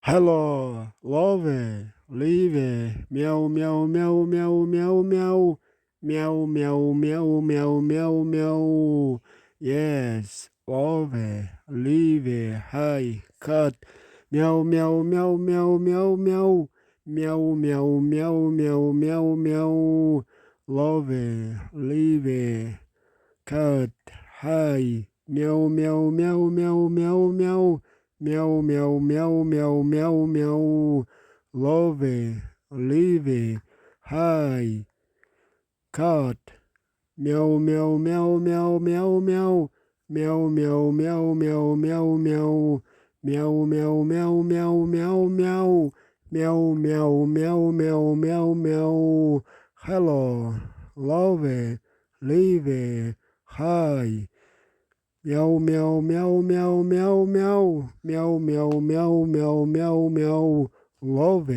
Hello, love, live, meow, meow, meow, meow, meow, meow, meow, meow, meow, meow, meow, meow. Yes, love, live, hi, cat, meow, meow, meow, meow, meow, meow, meow, meow, meow, meow, meow, meow. Love, live, cat, hi, meow, meow, meow, meow, meow, meow. Meow, meow, meow, meow, meow, meow. Love, live, hi, cat. Meow, meow, meow, meow, meow, meow. Meow, meow, meow, meow, meow, meow. Meow, meow, meow, meow, meow, meow. Meow, meow, meow, meow, meow, meow. Hello, love, live, hi. Meow, meow, meow, meow, meow, meow, meow, meow, meow, meow, meow, meow, love.